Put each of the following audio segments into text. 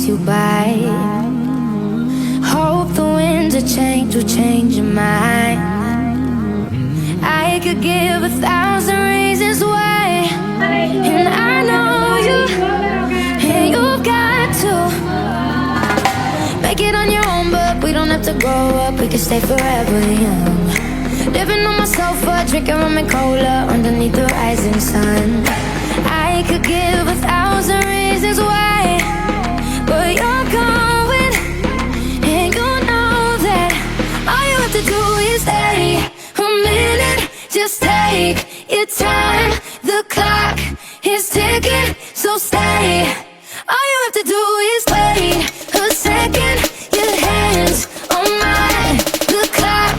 pass you by. Hope the winds of change will change your mind. I could give 1,000 reasons why, and I know you, and you've got to make it on your own, but we don't have to grow up, we can stay forever young. Living on my sofa, drinking rum and cola underneath the rising sun. I could give 1,000 reasons why, but you're going, and you know that all you have to do is stay a minute. Just take your time, the clock is ticking, so stay. All you have to do is wait a second. Your hands on mine, the clock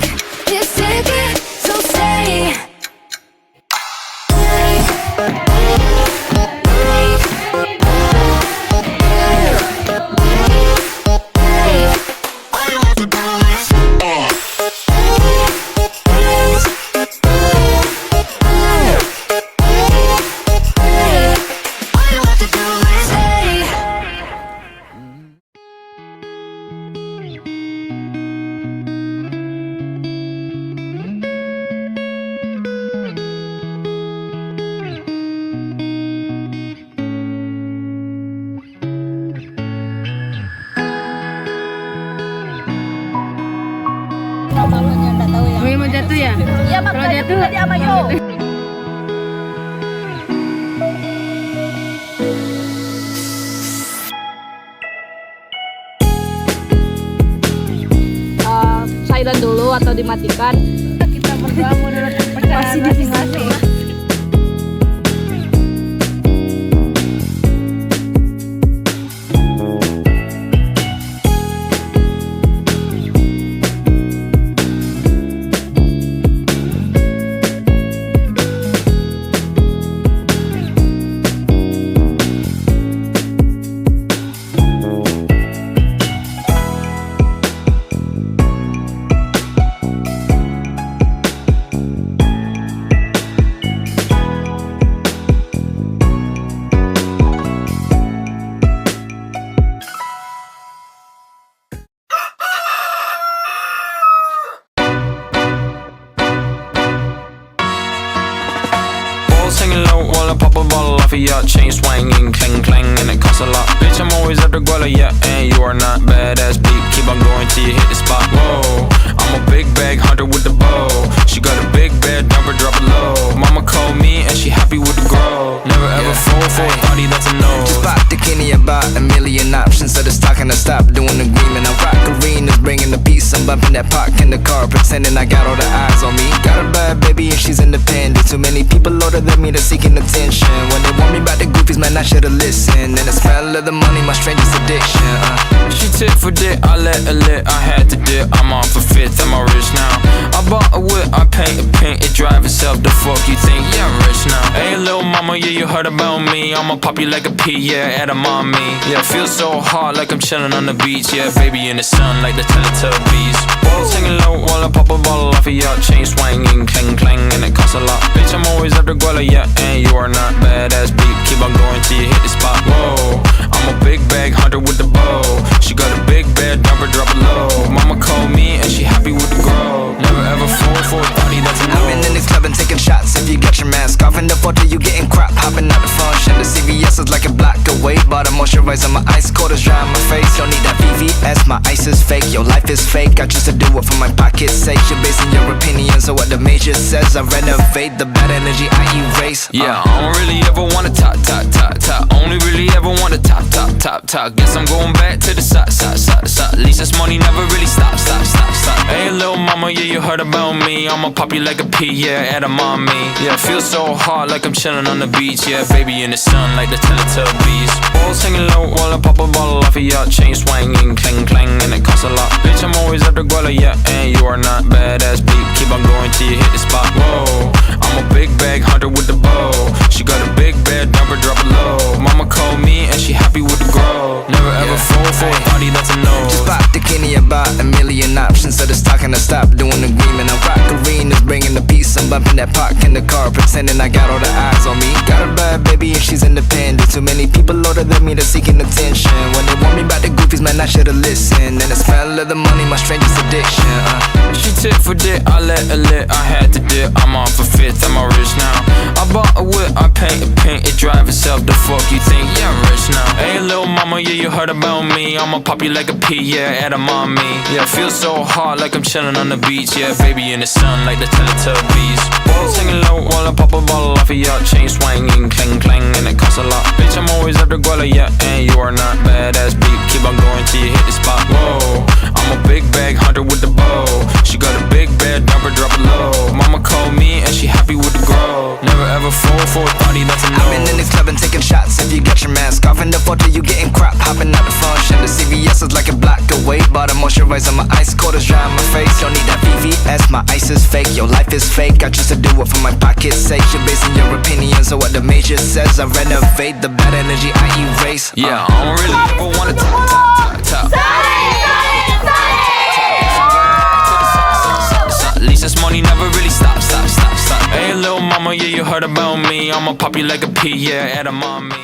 is ticking, so stay. Mau jatuh ya? Iya, Mak. Kalau jatuh, tadi apa yuk? Silent dulu atau dimatikan? Kita berdua mau dulu perjalanan masing-masing. Singing low while I pop a bottle off of your chain swinging, clang clang, and it costs a lot. Bitch, I'm always at the guala, yeah, and you are not badass beat. Keep on going till you hit the spot. Whoa, I'm a big bag hunter with the bow. She got a big bed, number drop it low. Mama called me and she happy with the grow. Never ever fall for a party that's a no. Just pop the Kenny about a million options. So it's talking to stop doing the agreement. I rock arenas, bringing the peace. I'm bumping that park in the car, pretending I got all the eyes on me. Got a bad baby and she's independent. Too many people older than me that's seeking attention. When they want me about the goofies, man, I should've listened. And the smell of the money, my strangest addiction. She tit for dick, I let her lit, I had to dip. I'm on for fifth, am I rich now? I bought a whip, I paint a paint, it drive itself. The fuck you think? Yeah, I'm rich now. Hey, little mama, yeah, you heard about me. I'ma pop you like a pea, yeah, at a mommy. Yeah, feel so hot like I'm chilling on the beach. Yeah, baby in the sun like the Teletubbies. Balls hanging low while I pop a bottle off of your chain swinging, clang clang, and it costs a lot. Bitch, I'm always at the guala, yeah, and you are not badass beat. Keep on going till you hit the spot. Whoa, I'm a big bag hunter with the bow. She got a big bed, number drop it low. Mama called me and she happy with the grow. Never ever fall for a party that's a no. I've been in this club and taking shots. If you got your mask off in the photo, you getting crap. Hopping out the function. The CVS is like a block away. Bought a moisturizer, my ice cold is dry on my face. Don't need that VVS, my ice is fake. Your life is fake. I choose to do it for my pocket's sake. You're basing your opinions on what the major says. I renovate the bad energy I erase. Yeah, I don't really ever wanna top. Only really ever wanna top. Guess I'm going back to the side. At least this money never really stops. Hey, little mama, yeah, you heard about me. I'ma pop you like a pea, yeah, at a mommy. Yeah, feel so hot like I'm chilling on the beach. Yeah, baby in the sun like the Teletubbies. Balls hanging low while I pop a bottle off of your chain swinging, clang clang, and it costs a lot. Bitch, I'm always at the guala, yeah, and you are not badass beat. Keep on going till you hit the spot. Whoa, I'm a big bag hunter with the bow. She got a big bed, number drop it low. Mama called me and she happy with the grow. Never ever fall for a party that's a no. Just pop the Kenny about a million options. So it's talking to stop doing the agreement. I rock arenas, bringing the peace. I'm bumping that park in the car, pretending I got all the eyes on me. Got a bad baby and she's independent. Too many people older than me that's seeking attention. When they warn me about the goofies, man, I should've listened. And the smell of the money, my strangest addiction. She tit for dick, I let her lit, I had to dip. I'm off a fifth, I'm all rich now. I bought a whip, I paint it drive itself. The fuck you think? Yeah, I'm rich now. Hey, little mama, yeah, you heard about me. I'ma pop you like a pea, yeah, at a mommy. Yeah, feel so hot like I'm chilling on the beach. Yeah, baby in the sun like the Teletubbies. Singing low while I pop a bottle off of your chain swinging, clang clang, and it costs a lot. Bitch, I'm always after Guala, yeah, and you are not badass beat. Keep on going till you hit the spot. Whoa, I'm a big bag hunter with the bow. She got a big bed, number drop it low. Mama called me and she happy with the grow. Never ever fall for a thotty, that's a no. I've been in this club and taking shots. If you got your mask off in the photo, you getting crap. Hopping out the function. The CVS is like a block away. Bought a moisturizer, my ice cold is dry on my face. Don't need that VVS, my ice is fake. Your life is fake. I choose to do it for my pocket's sake. You're basing your opinions on what the major says. I renovate the bad energy I erase. Yeah, I don't really ever wanna top. At least this money never really stop. Hey, little mama, yeah, you heard about me. I'ma pop you like a pea, yeah, at a mommy.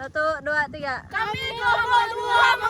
1, 2, 3. Kami kelompok 2